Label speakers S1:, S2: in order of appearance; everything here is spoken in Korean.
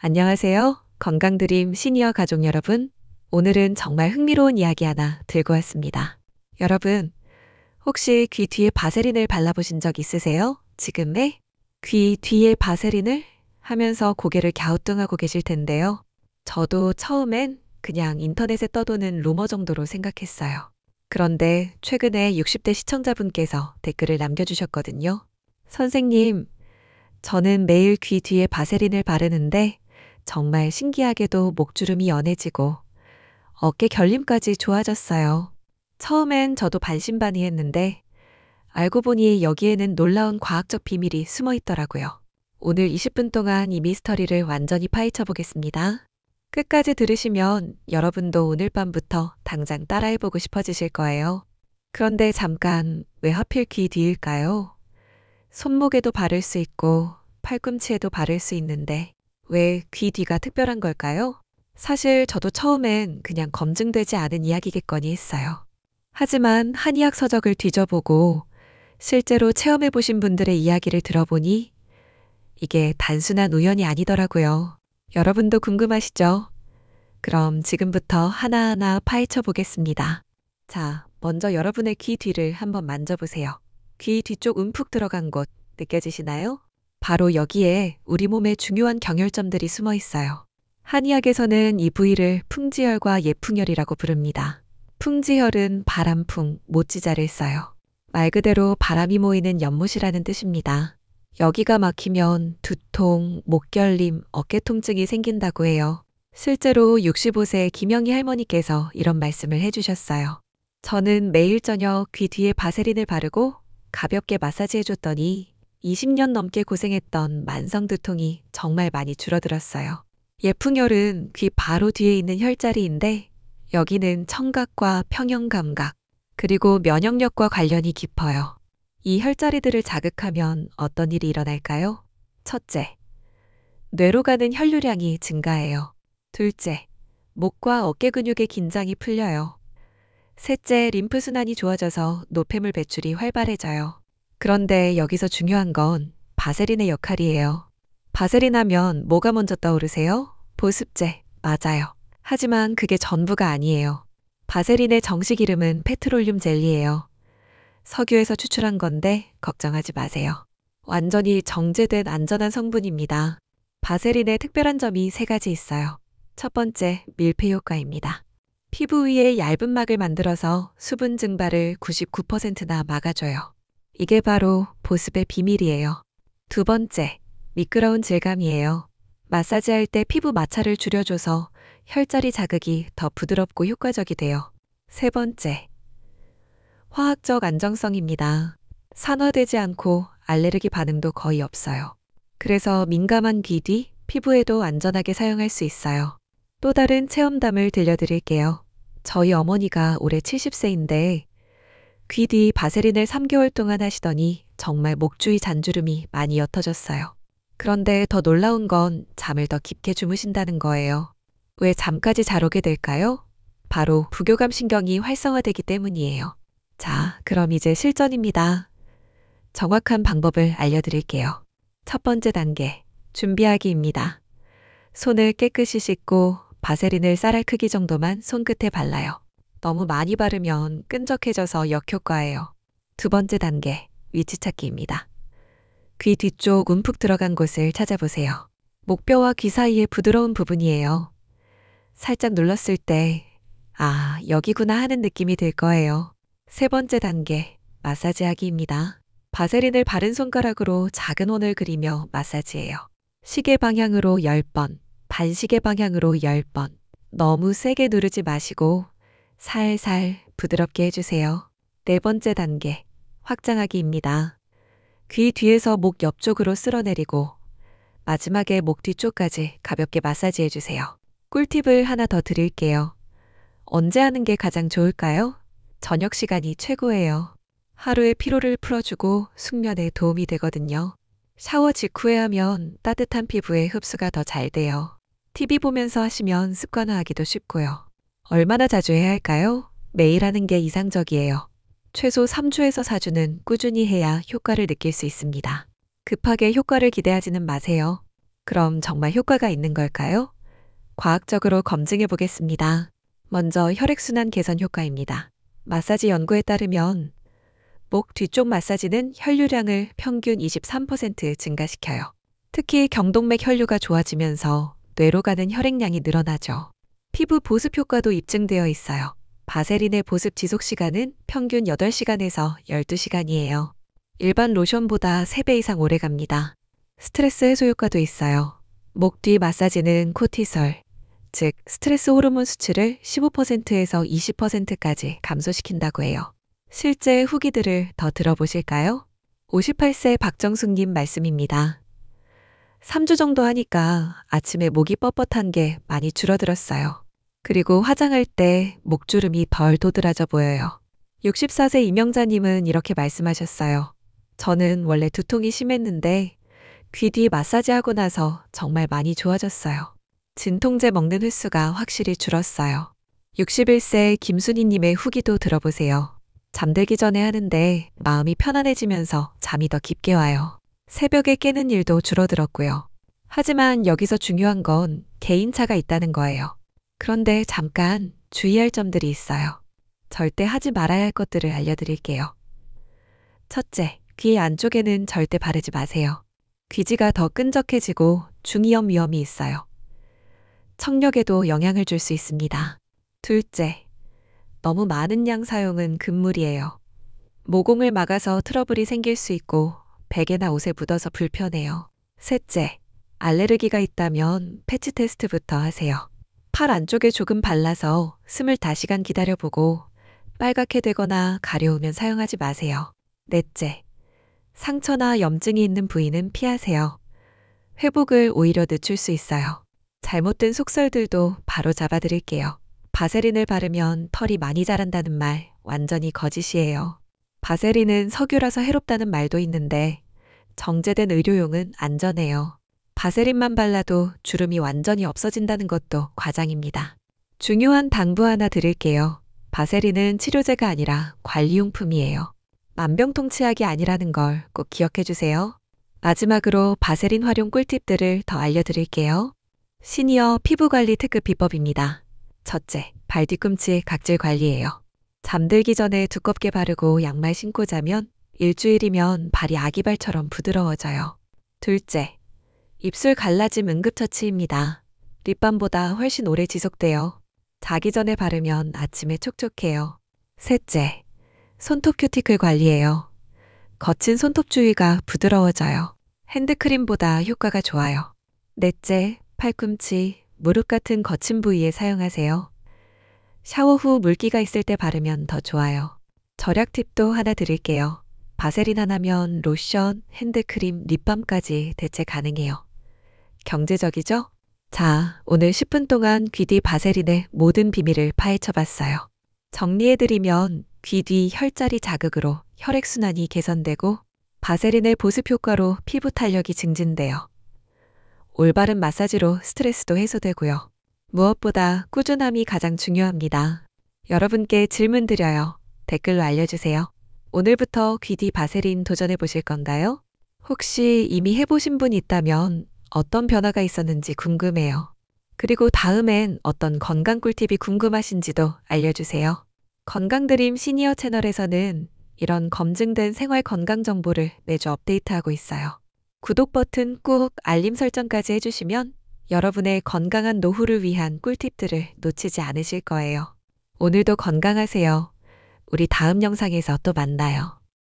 S1: 안녕하세요. 건강드림 시니어 가족 여러분. 오늘은 정말 흥미로운 이야기 하나 들고 왔습니다. 여러분, 혹시 귀 뒤에 바세린을 발라보신 적 있으세요? 지금의 귀 뒤에 바세린을 하면서 고개를 갸우뚱하고 계실 텐데요. 저도 처음엔 그냥 인터넷에 떠도는 루머 정도로 생각했어요. 그런데 최근에 60대 시청자분께서 댓글을 남겨주셨거든요. 선생님, 저는 매일 귀 뒤에 바세린을 바르는데 정말 신기하게도 목주름이 연해지고 어깨 결림까지 좋아졌어요. 처음엔 저도 반신반의했는데 알고 보니 여기에는 놀라운 과학적 비밀이 숨어 있더라고요. 오늘 20분 동안 이 미스터리를 완전히 파헤쳐 보겠습니다. 끝까지 들으시면 여러분도 오늘 밤부터 당장 따라해보고 싶어지실 거예요. 그런데 잠깐, 왜 하필 귀 뒤일까요? 손목에도 바를 수 있고 팔꿈치에도 바를 수 있는데 왜 귀 뒤가 특별한 걸까요? 사실 저도 처음엔 그냥 검증되지 않은 이야기겠거니 했어요. 하지만 한의학 서적을 뒤져보고 실제로 체험해보신 분들의 이야기를 들어보니 이게 단순한 우연이 아니더라고요. 여러분도 궁금하시죠? 그럼 지금부터 하나하나 파헤쳐 보겠습니다. 자, 먼저 여러분의 귀 뒤를 한번 만져보세요. 귀 뒤쪽 움푹 들어간 곳 느껴지시나요? 바로 여기에 우리 몸의 중요한 경혈점들이 숨어 있어요. 한의학에서는 이 부위를 풍지혈과 예풍혈이라고 부릅니다. 풍지혈은 바람풍, 모찌자를 써요. 말 그대로 바람이 모이는 연못이라는 뜻입니다. 여기가 막히면 두통, 목결림, 어깨 통증이 생긴다고 해요. 실제로 65세 김영희 할머니께서 이런 말씀을 해주셨어요. 저는 매일 저녁 귀 뒤에 바세린을 바르고 가볍게 마사지해줬더니 20년 넘게 고생했던 만성 두통이 정말 많이 줄어들었어요. 예풍혈은 귀 바로 뒤에 있는 혈자리인데 여기는 청각과 평형감각, 그리고 면역력과 관련이 깊어요. 이 혈자리들을 자극하면 어떤 일이 일어날까요? 첫째, 뇌로 가는 혈류량이 증가해요. 둘째, 목과 어깨 근육의 긴장이 풀려요. 셋째, 림프순환이 좋아져서 노폐물 배출이 활발해져요. 그런데 여기서 중요한 건 바세린의 역할이에요. 바세린 하면 뭐가 먼저 떠오르세요? 보습제, 맞아요. 하지만 그게 전부가 아니에요. 바세린의 정식 이름은 페트롤륨 젤리예요. 석유에서 추출한 건데 걱정하지 마세요. 완전히 정제된 안전한 성분입니다. 바세린의 특별한 점이 세 가지 있어요. 첫 번째, 밀폐 효과입니다. 피부 위에 얇은 막을 만들어서 수분 증발을 99%나 막아줘요. 이게 바로 보습의 비밀이에요. 두 번째, 미끄러운 질감이에요. 마사지할 때 피부 마찰을 줄여줘서 혈자리 자극이 더 부드럽고 효과적이 돼요. 세 번째, 화학적 안정성입니다. 산화되지 않고 알레르기 반응도 거의 없어요. 그래서 민감한 귀 뒤, 피부에도 안전하게 사용할 수 있어요. 또 다른 체험담을 들려드릴게요. 저희 어머니가 올해 70세인데 귀 뒤 바세린을 3개월 동안 하시더니 정말 목 주위 잔주름이 많이 옅어졌어요. 그런데 더 놀라운 건 잠을 더 깊게 주무신다는 거예요. 왜 잠까지 잘 오게 될까요? 바로 부교감 신경이 활성화되기 때문이에요. 자, 그럼 이제 실전입니다. 정확한 방법을 알려드릴게요. 첫 번째 단계, 준비하기입니다. 손을 깨끗이 씻고 바세린을 쌀알 크기 정도만 손끝에 발라요. 너무 많이 바르면 끈적해져서 역효과예요. 두 번째 단계, 위치 찾기입니다. 귀 뒤쪽 움푹 들어간 곳을 찾아보세요. 목뼈와 귀 사이의 부드러운 부분이에요. 살짝 눌렀을 때, 아, 여기구나 하는 느낌이 들 거예요. 세 번째 단계, 마사지하기입니다. 바세린을 바른 손가락으로 작은 원을 그리며 마사지해요. 시계 방향으로 10번, 반시계 방향으로 10번. 너무 세게 누르지 마시고 살살 부드럽게 해주세요. 네 번째 단계, 확장하기입니다. 귀 뒤에서 목 옆쪽으로 쓸어내리고 마지막에 목 뒤쪽까지 가볍게 마사지 해주세요. 꿀팁을 하나 더 드릴게요. 언제 하는 게 가장 좋을까요? 저녁 시간이 최고예요. 하루의 피로를 풀어주고 숙면에 도움이 되거든요. 샤워 직후에 하면 따뜻한 피부에 흡수가 더 잘 돼요. TV 보면서 하시면 습관화하기도 쉽고요. 얼마나 자주 해야 할까요? 매일 하는 게 이상적이에요. 최소 3주에서 4주는 꾸준히 해야 효과를 느낄 수 있습니다. 급하게 효과를 기대하지는 마세요. 그럼 정말 효과가 있는 걸까요? 과학적으로 검증해 보겠습니다. 먼저 혈액순환 개선 효과입니다. 마사지 연구에 따르면 목 뒤쪽 마사지는 혈류량을 평균 23% 증가시켜요. 특히 경동맥 혈류가 좋아지면서 뇌로 가는 혈액량이 늘어나죠. 피부 보습 효과도 입증되어 있어요. 바세린의 보습 지속 시간은 평균 8시간에서 12시간이에요. 일반 로션보다 3배 이상 오래 갑니다. 스트레스 해소 효과도 있어요. 목 뒤 마사지는 코티솔, 즉 스트레스 호르몬 수치를 15%에서 20%까지 감소시킨다고 해요. 실제 후기들을 더 들어보실까요? 58세 박정숙님 말씀입니다. 3주 정도 하니까 아침에 목이 뻣뻣한 게 많이 줄어들었어요. 그리고 화장할 때 목주름이 덜 도드라져 보여요. 64세 이명자님은 이렇게 말씀하셨어요. 저는 원래 두통이 심했는데 귀 뒤 마사지하고 나서 정말 많이 좋아졌어요. 진통제 먹는 횟수가 확실히 줄었어요. 61세 김순희님의 후기도 들어보세요. 잠들기 전에 하는데 마음이 편안해지면서 잠이 더 깊게 와요. 새벽에 깨는 일도 줄어들었고요. 하지만 여기서 중요한 건 개인차가 있다는 거예요. 그런데 잠깐 주의할 점들이 있어요. 절대 하지 말아야 할 것들을 알려드릴게요. 첫째, 귀 안쪽에는 절대 바르지 마세요. 귀지가 더 끈적해지고 중이염 위험이 있어요. 청력에도 영향을 줄 수 있습니다. 둘째, 너무 많은 양 사용은 금물이에요. 모공을 막아서 트러블이 생길 수 있고 베개나 옷에 묻어서 불편해요. 셋째, 알레르기가 있다면 패치 테스트부터 하세요. 팔 안쪽에 조금 발라서 24시간 기다려보고 빨갛게 되거나 가려우면 사용하지 마세요. 넷째, 상처나 염증이 있는 부위는 피하세요. 회복을 오히려 늦출 수 있어요. 잘못된 속설들도 바로 잡아드릴게요. 바세린을 바르면 털이 많이 자란다는 말 완전히 거짓이에요. 바세린은 석유라서 해롭다는 말도 있는데 정제된 의료용은 안전해요. 바세린만 발라도 주름이 완전히 없어진다는 것도 과장입니다. 중요한 당부 하나 드릴게요. 바세린은 치료제가 아니라 관리용품이에요. 만병통치약이 아니라는 걸 꼭 기억해 주세요. 마지막으로 바세린 활용 꿀팁들을 더 알려드릴게요. 시니어 피부관리 특급 비법입니다. 첫째, 발 뒤꿈치 각질 관리예요. 잠들기 전에 두껍게 바르고 양말 신고 자면 일주일이면 발이 아기발처럼 부드러워져요. 둘째, 입술 갈라짐 응급처치입니다. 립밤보다 훨씬 오래 지속돼요. 자기 전에 바르면 아침에 촉촉해요. 셋째, 손톱 큐티클 관리예요. 거친 손톱 주위가 부드러워져요. 핸드크림보다 효과가 좋아요. 넷째, 팔꿈치, 무릎 같은 거친 부위에 사용하세요. 샤워 후 물기가 있을 때 바르면 더 좋아요. 절약 팁도 하나 드릴게요. 바세린 하나면 로션, 핸드크림, 립밤까지 대체 가능해요. 경제적이죠? 자, 오늘 10분 동안 귀 뒤 바세린의 모든 비밀을 파헤쳐봤어요. 정리해드리면 귀 뒤 혈자리 자극으로 혈액순환이 개선되고 바세린의 보습 효과로 피부 탄력이 증진돼요. 올바른 마사지로 스트레스도 해소되고요. 무엇보다 꾸준함이 가장 중요합니다. 여러분께 질문 드려요. 댓글로 알려주세요. 오늘부터 귀 뒤 바세린 도전해 보실 건가요? 혹시 이미 해보신 분 있다면 어떤 변화가 있었는지 궁금해요. 그리고 다음엔 어떤 건강 꿀팁이 궁금하신지도 알려주세요. 건강드림 시니어 채널에서는 이런 검증된 생활 건강 정보를 매주 업데이트하고 있어요. 구독 버튼 꾹 알림 설정까지 해주시면 여러분의 건강한 노후를 위한 꿀팁들을 놓치지 않으실 거예요. 오늘도 건강하세요. 우리 다음 영상에서 또 만나요.